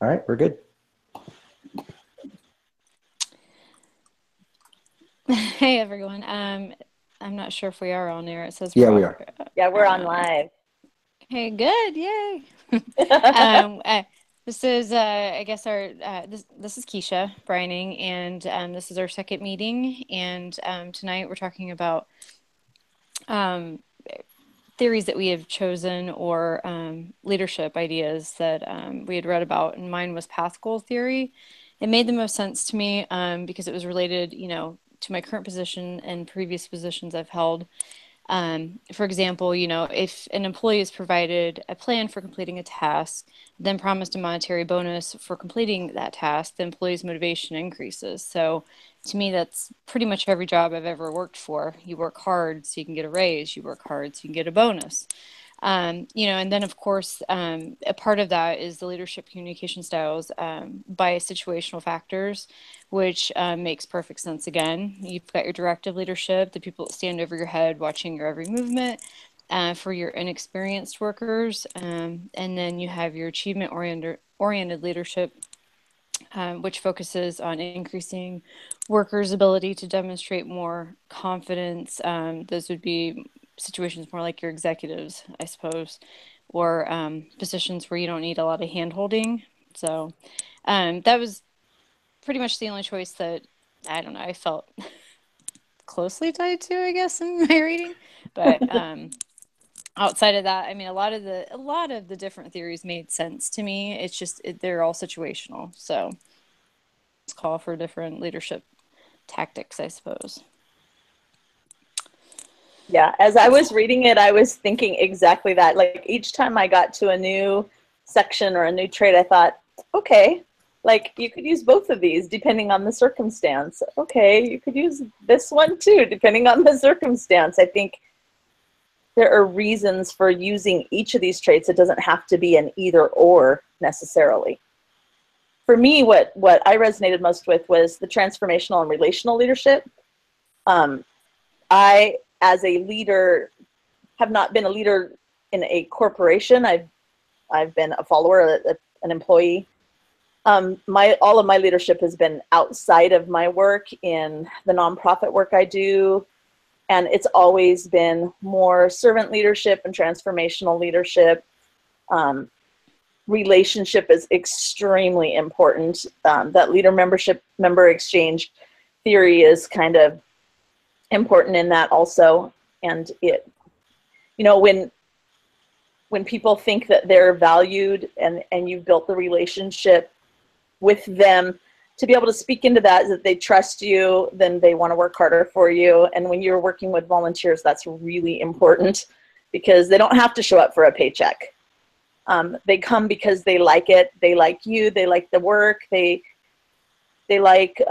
All right, we're good. Hey everyone. I'm not sure if we are on air. It says we're Yeah, we off. are. Yeah, we're on live. Okay, good. Yay. Um, uh, this is I guess our this is Keisha Brining, and this is our second meeting. And tonight we're talking about um, theories that we have chosen or leadership ideas that we had read about. And mine was path goal theory. It made the most sense to me because it was related, to my current position and previous positions I've held. For example, if an employee is provided a plan for completing a task, then promised a monetary bonus for completing that task, the employee's motivation increases. So to me, that's pretty much every job I've ever worked for. You work hard so you can get a raise, you work hard so you can get a bonus. And then of course, a part of that is the leadership communication styles by situational factors, which makes perfect sense. Again, you've got your directive leadership, the people that stand over your head watching your every movement. For your inexperienced workers, and then you have your achievement oriented leadership, which focuses on increasing workers' ability to demonstrate more confidence. Those would be situations more like your executives, I suppose, or positions where you don't need a lot of hand holding. So that was pretty much the only choice that I don't know, I felt closely tied to, I guess, in my reading. But outside of that, I mean, a lot of the different theories made sense to me. It's just they're all situational. So call for different leadership tactics, I suppose. Yeah, as I was reading it, I was thinking exactly that. Like each time I got to a new section or a new trait, I thought, okay, like you could use both of these depending on the circumstance. Okay, you could use this one too, depending on the circumstance. I think there are reasons for using each of these traits. It doesn't have to be an either or necessarily. For me, what I resonated most with was the transformational and relational leadership. I, as a leader, have not been a leader in a corporation. I've been a follower, an employee. All of my leadership has been outside of my work in the nonprofit work I do, and it's always been more servant leadership and transformational leadership. Relationship is extremely important. That member exchange theory is kind of important in that also. And when people think that they're valued and you've built the relationship with them, to be able to speak into that they trust you, then they want to work harder for you. And when you're working with volunteers, that's really important because they don't have to show up for a paycheck. They come because they like it. They like you. They like the work. They like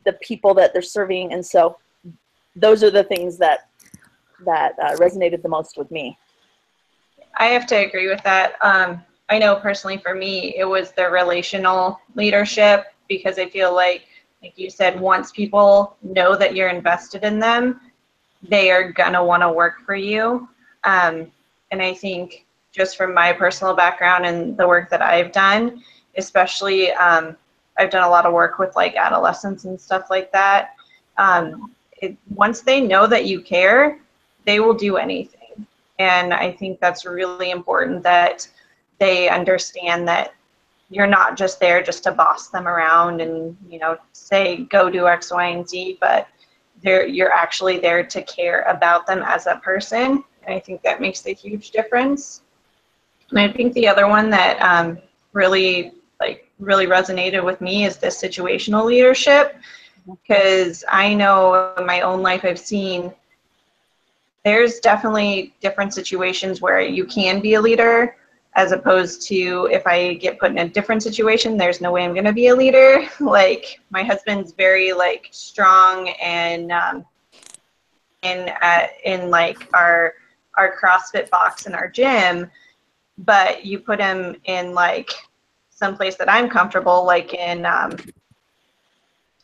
the people that they're serving. And so those are the things that resonated the most with me. I have to agree with that. I know personally for me, it was the relational leadership because I feel like you said, once people know that you're invested in them, they are going to want to work for you. And I think just from my personal background and the work that I've done, especially I've done a lot of work with like adolescents and stuff like that. Once they know that you care, they will do anything. And I think that's really important that they understand that you're not just there just to boss them around and, say, go do X, Y, and Z, but you're actually there to care about them as a person. And I think that makes a huge difference. And I think the other one that really resonated with me is this situational leadership, because I know in my own life I've seen there's definitely different situations where you can be a leader, as opposed to if I get put in a different situation, there's no way I'm going to be a leader. Like my husband's very like strong and in like our CrossFit box in our gym, but you put him in like some place that I'm comfortable, like in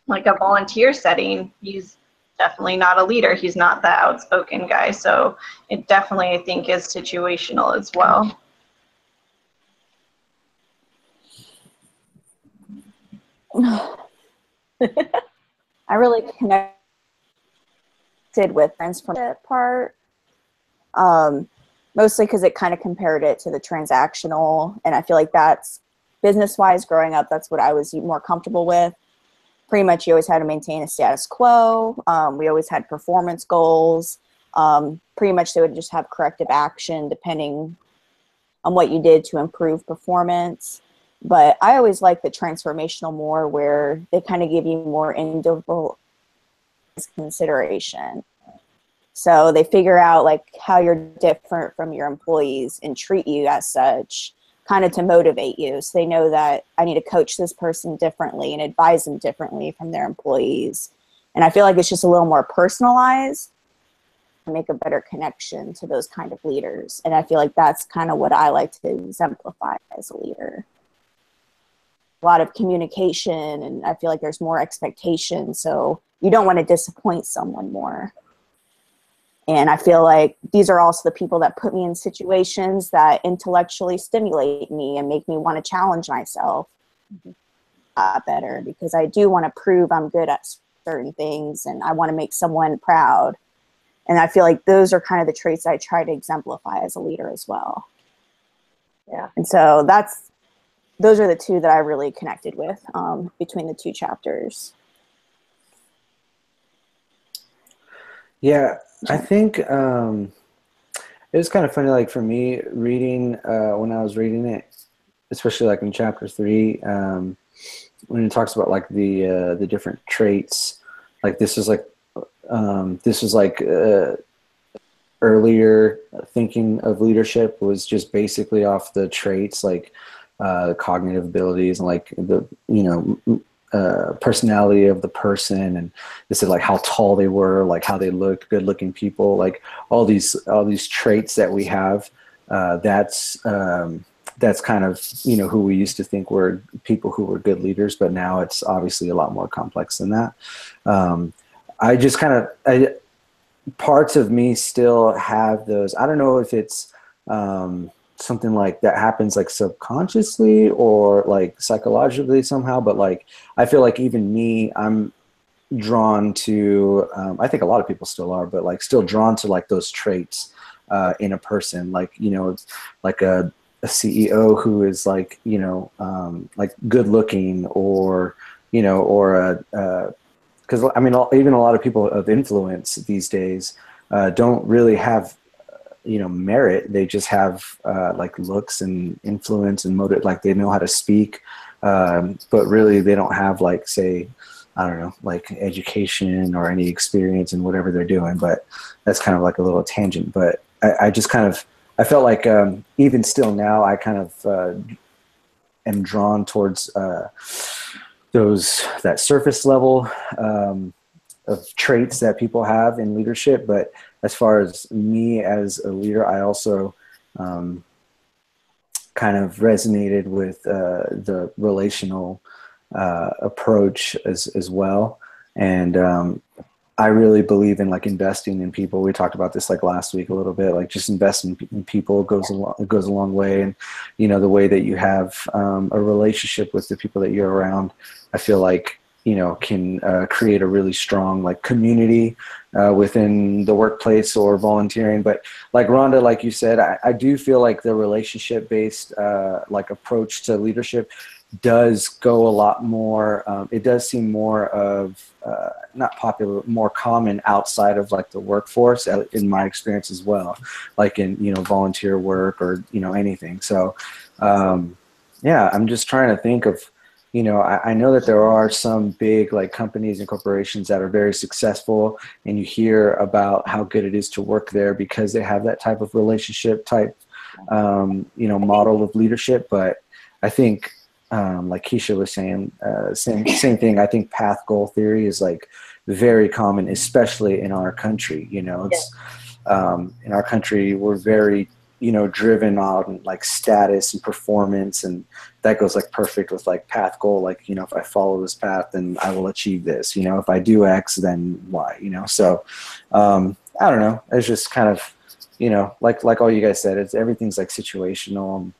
like a volunteer setting, he's definitely not a leader. He's not the outspoken guy. So it definitely, I think, is situational as well. I really connected with friends from that part, mostly because it kind of compared it to the transactional, and I feel like that's business-wise growing up, that's what I was more comfortable with. Pretty much you always had to maintain a status quo. We always had performance goals. Pretty much they would just have corrective action depending on what you did to improve performance. But I always like the transformational more, where they kind of give you more individual consideration. So they figure out like how you're different from your employees and treat you as such, kind of to motivate you. So they know that I need to coach this person differently and advise them differently from their employees. And I feel like it's just a little more personalized to make a better connection to those kind of leaders. And I feel like that's kind of what I like to exemplify as a leader. A lot of communication, and I feel like there's more expectation. So you don't want to disappoint someone more. And I feel like these are also the people that put me in situations that intellectually stimulate me and make me want to challenge myself better, because I do want to prove I'm good at certain things and I want to make someone proud. And I feel like those are kind of the traits I try to exemplify as a leader as well. Yeah. And so those are the two that I really connected with between the two chapters. Yeah, I think it was kind of funny, like for me reading, when I was reading it, especially like in chapter 3, when it talks about like the different traits, like this was like earlier thinking of leadership was just basically off the traits, like cognitive abilities and like the, personality of the person, and this is like how tall they were, like how they looked, good looking people, like all these traits that we have. That's kind of who we used to think were people who were good leaders, but now it's obviously a lot more complex than that. I just parts of me still have those. I don't know if it's something like that happens like subconsciously or like psychologically somehow, but like I feel like even me, I'm drawn to I think a lot of people still are, but like still drawn to like those traits in a person, like it's like a CEO who is like like good looking, or or a because I mean even a lot of people of influence these days don't really have merit. They just have like looks and influence and motive, like they know how to speak, but really they don't have like, say, I don't know, like education or any experience in whatever they're doing. But that's kind of like a little tangent. But I just kind of, I felt like even still now I kind of am drawn towards that surface level of traits that people have in leadership. But as far as me as a leader, I also kind of resonated with the relational approach as well. And I really believe in like investing in people. We talked about this like last week a little bit, like just investing in people goes a long way. And, the way that you have a relationship with the people that you're around, I feel like, can create a really strong like community within the workplace or volunteering. But like Rhonda, like you said, I do feel like the relationship based like approach to leadership does go a lot more. It does seem more of not popular, more common outside of like the workforce, in my experience as well, like in volunteer work or anything. So yeah, I'm just trying to think of, I know that there are some big like companies and corporations that are very successful, and you hear about how good it is to work there because they have that type of relationship type, model of leadership. But I think, like Keisha was saying, same thing. I think path goal theory is like very common, especially in our country. It's in our country we're very driven on like status and performance, and that goes like perfect with like path goal. Like if I follow this path, then I will achieve this. If I do X, then Y. So I don't know. It's just kind of like all you guys said. It's everything's like situational.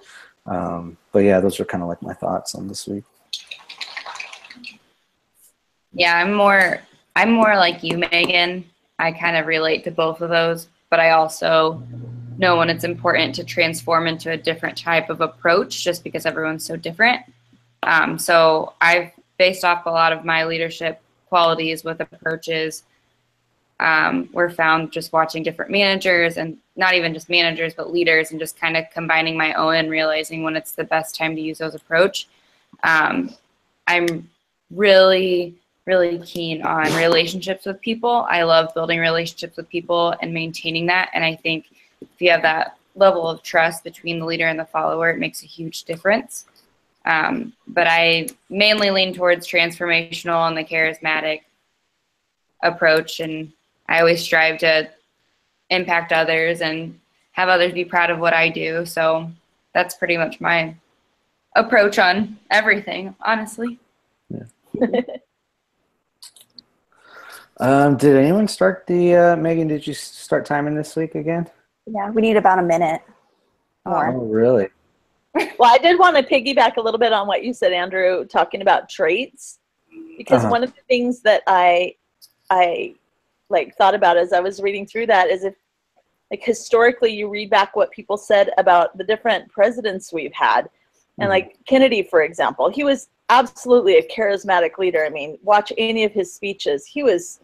But yeah, those are kind of like my thoughts on this week. Yeah, I'm more like you, Megan. I kind of relate to both of those, but I also know when it's important to transform into a different type of approach just because everyone's so different. So I've based off a lot of my leadership qualities with approaches were found just watching different managers, and not even just managers, but leaders, and just kind of combining my own and realizing when it's the best time to use those approach. I'm really, really keen on relationships with people. I love building relationships with people and maintaining that. And I think if you have that level of trust between the leader and the follower, it makes a huge difference. But I mainly lean towards transformational and the charismatic approach. And I always strive to impact others and have others be proud of what I do. So that's pretty much my approach on everything, honestly. Yeah. Did anyone start the, Megan, did you start timing this week again? Yeah, we need about a minute more. Oh, really? Well, I did want to piggyback a little bit on what you said, Andrew, talking about traits, because one of the things that I like thought about as I was reading through that is, if like historically you read back what people said about the different presidents we've had, and like Kennedy, for example, he was absolutely a charismatic leader. I mean, watch any of his speeches. He was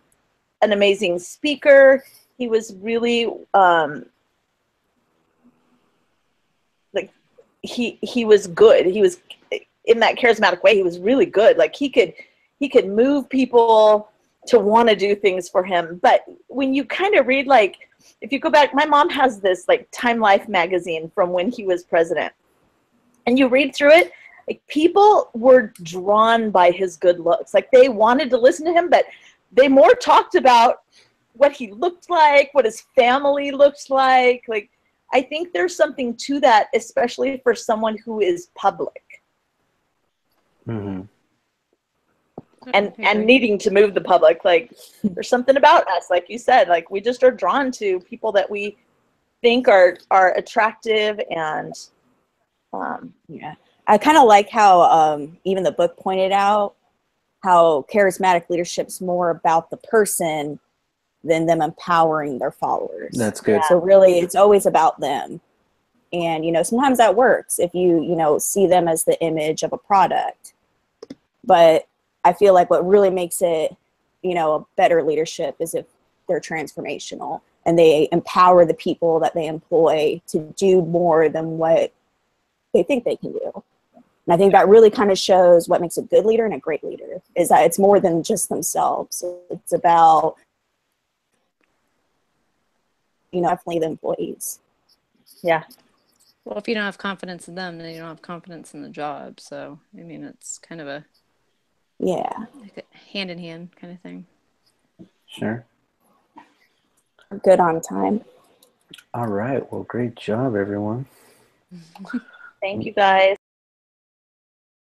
an amazing speaker. He was really like he was good. He was in that charismatic way. He was really good. Like he could move people to want to do things for him. But when you kind of read, like, if you go back, my mom has this like Time Life magazine from when he was president, and you read through it, like people were drawn by his good looks. Like they wanted to listen to him, but they more talked about what he looked like, what his family looked like. Like, I think there's something to that, especially for someone who is public. Mm-hmm. And needing to move the public. Like, there's something about us, like you said, like we just are drawn to people that we think are attractive. And Yeah, I kind of like how even the book pointed out how charismatic leadership's more about the person than them empowering their followers. That's good. So really, it's always about them. And, you know, sometimes that works if you know, see them as the image of a product. But I feel like what really makes it, you know, a better leadership is if they're transformational and they empower the people that they employ to do more than what they think they can do. And I think that really kind of shows what makes a good leader and a great leader, is that it's more than just themselves. It's about, you know, definitely the employees. yeah. Well, if you don't have confidence in them, then you don't have confidence in the job. So, I mean, it's kind of a like a hand-in-hand kind of thing. Sure. Good on time. All right. Well, great job, everyone. Thank you, guys.